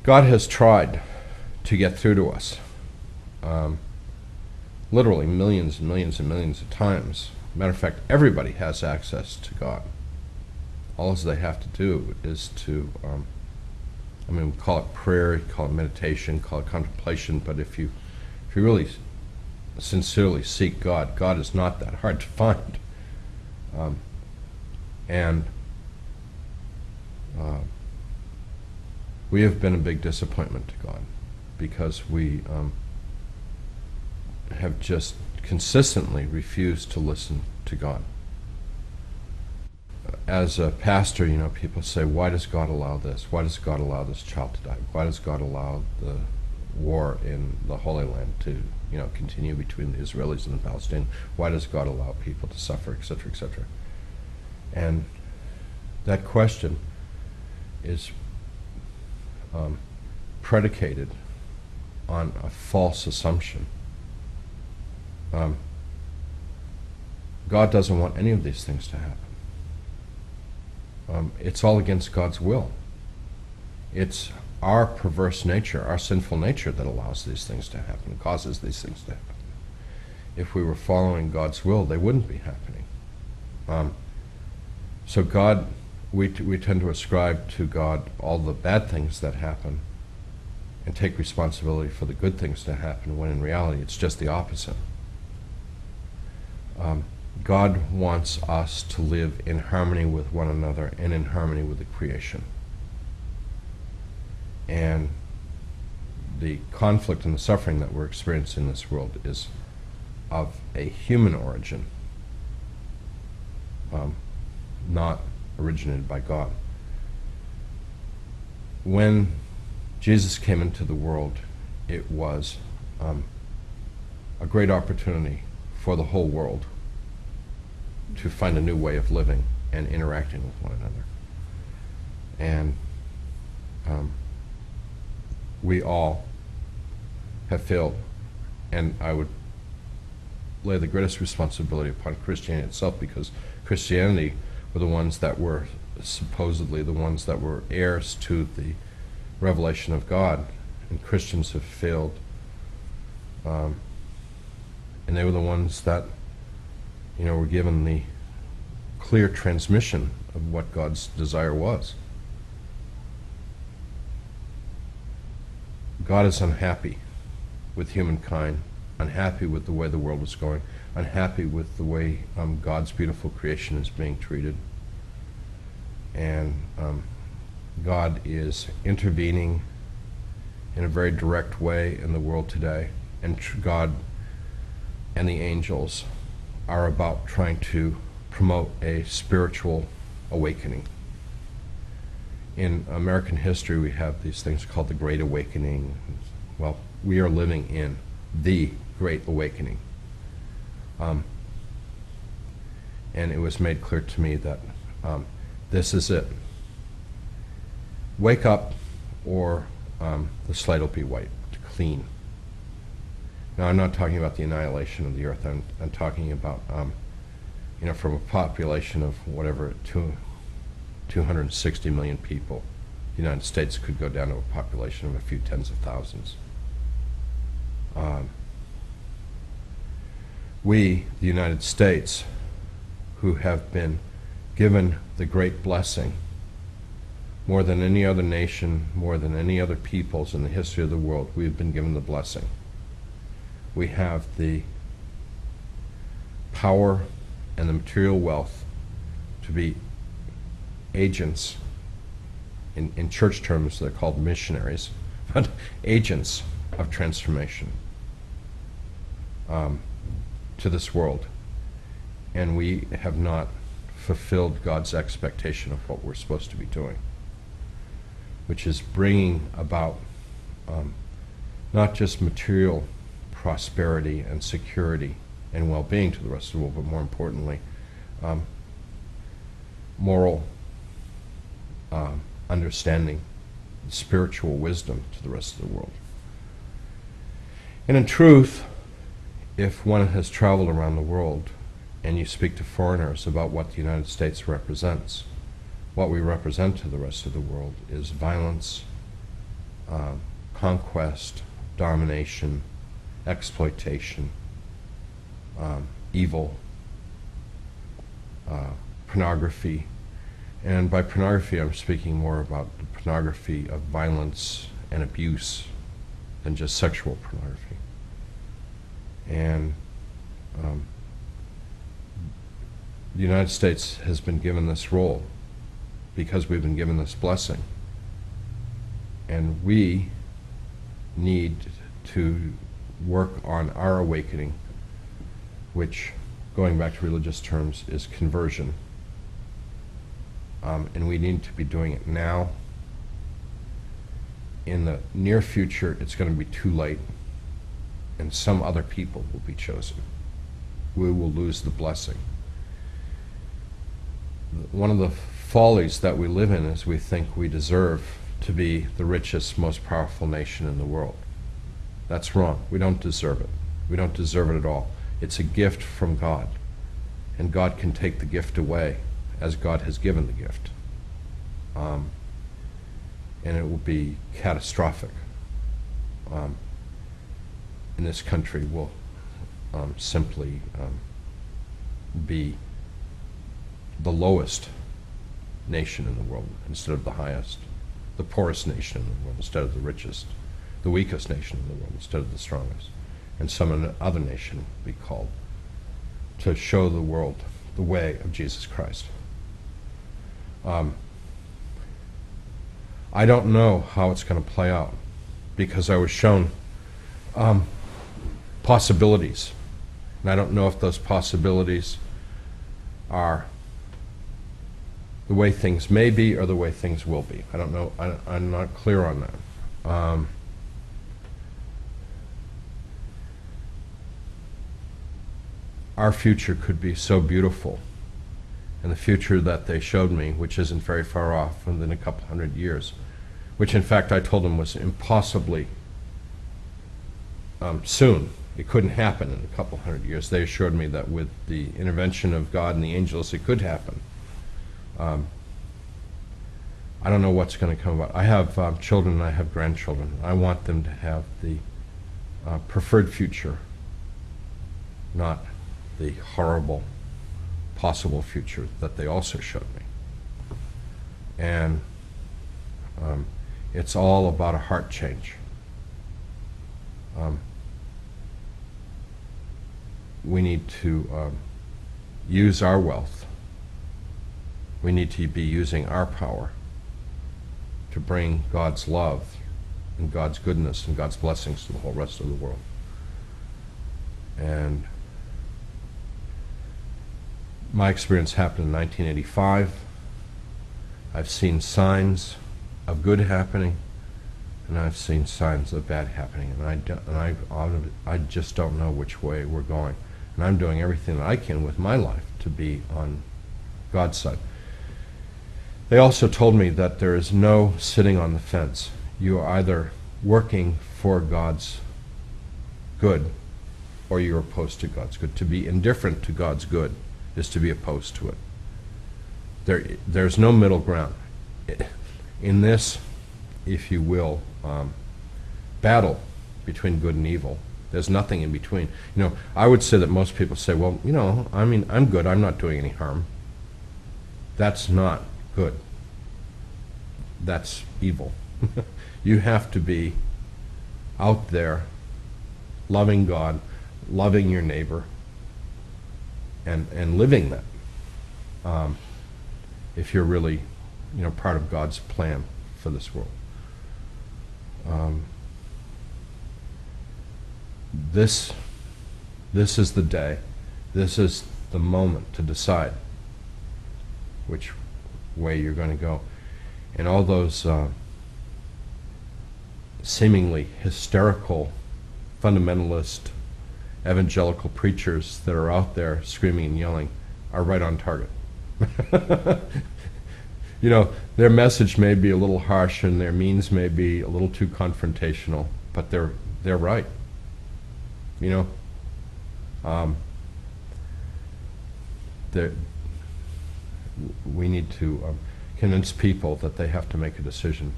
God has tried to get through to us, literally millions and millions and millions of times. Matter of fact, everybody has access to God. All they have to do is to, we call it prayer, call it meditation, call it contemplation, but if you really sincerely seek God, God is not that hard to find. We have been a big disappointment to God because we have just consistently refused to listen to God. As a pastor, people say, why does God allow this? Why does God allow this child to die? Why does God allow the war in the Holy Land to, continue between the Israelis and the Palestinians? Why does God allow people to suffer, etc., etc.? And that question is predicated on a false assumption. God doesn't want any of these things to happen. It's all against God's will. It's our perverse nature, our sinful nature, that allows these things to happen, causes these things to happen. If we were following God's will, they wouldn't be happening. So God, we tend to ascribe to God all the bad things that happen and take responsibility for the good things that happen, when in reality it's just the opposite. God wants us to live in harmony with one another and in harmony with the creation. And the conflict and the suffering that we're experiencing in this world is of a human origin, not originated by God. When Jesus came into the world, it was a great opportunity for the whole world to find a new way of living and interacting with one another. And we all have failed, and I would lay the greatest responsibility upon Christianity itself, because Christianity were the ones that were supposedly the ones that were heirs to the revelation of God, and Christians have failed, and they were the ones that were given the clear transmission of what God's desire was. God is unhappy with humankind, unhappy with the way the world is going, unhappy with the way God's beautiful creation is being treated. And God is intervening in a very direct way in the world today, and God and the angels are about trying to promote a spiritual awakening. In American history, we have these things called the Great Awakening. Well, we are living in the Great Awakening. And it was made clear to me that this is it. Wake up, or the slate will be wiped clean. Now, I'm not talking about the annihilation of the earth. I'm talking about, from a population of whatever, 260 million people, the United States could go down to a population of a few tens of thousands. We, the United States, who have been given the great blessing, more than any other nation, more than any other peoples in the history of the world, we have been given the blessing. We have the power and the material wealth to be agents, in church terms they're called missionaries, but agents of transformation to this world. And we have not fulfilled God's expectation of what we're supposed to be doing, which is bringing about not just material prosperity and security and well-being to the rest of the world, but more importantly, moral understanding, spiritual wisdom to the rest of the world. And in truth, if one has traveled around the world and you speak to foreigners about what the United States represents, what we represent to the rest of the world is violence, conquest, domination, exploitation, evil, pornography. And by pornography, I'm speaking more about the pornography of violence and abuse than just sexual pornography. And the United States has been given this role because we've been given this blessing. And we need to work on our awakening, which, going back to religious terms, is conversion. And we need to be doing it now. In the near future, it's going to be too late, and some other people will be chosen. We will lose the blessing. One of the follies that we live in is we think we deserve to be the richest, most powerful nation in the world. That's wrong. We don't deserve it. We don't deserve it at all. It's a gift from God, and God can take the gift away as God has given the gift. And it will be catastrophic. In this country will simply be the lowest nation in the world instead of the highest, the poorest nation in the world instead of the richest, the weakest nation in the world instead of the strongest, and some other nation will be called to show the world the way of Jesus Christ. I don't know how it's going to play out because I was shown possibilities, and I don't know if those possibilities are the way things may be or the way things will be. I don't know. I'm not clear on that. Our future could be so beautiful, and the future that they showed me, which isn't very far off, within a couple hundred years, which in fact I told them was impossibly soon. It couldn't happen in a couple hundred years. They assured me that with the intervention of God and the angels, it could happen. I don't know what's going to come about. I have children and I have grandchildren. I want them to have the preferred future, not the horrible possible future that they also showed me. And it's all about a heart change. We need to use our wealth. We need to be using our power to bring God's love and God's goodness and God's blessings to the whole rest of the world. And my experience happened in 1985. I've seen signs of good happening, and I've seen signs of bad happening, and I just don't know which way we're going. And I'm doing everything that I can with my life to be on God's side. They also told me that there is no sitting on the fence. You are either working for God's good or you're opposed to God's good. To be indifferent to God's good is to be opposed to it. There's no middle ground. In this, if you will, battle between good and evil, there's nothing in between. You know, I would say that most people say, well, you know, I mean, I'm good, I'm not doing any harm. That's not good. That's evil. You have to be out there loving God, loving your neighbor, and living that. If you're really, you know, part of God's plan for this world. This is the day. This is the moment to decide which way you're going to go. And all those seemingly hysterical, fundamentalist, evangelical preachers that are out there screaming and yelling are right on target. You know, their message may be a little harsh and their means may be a little too confrontational, but they're right. You know, we need to convince people that they have to make a decision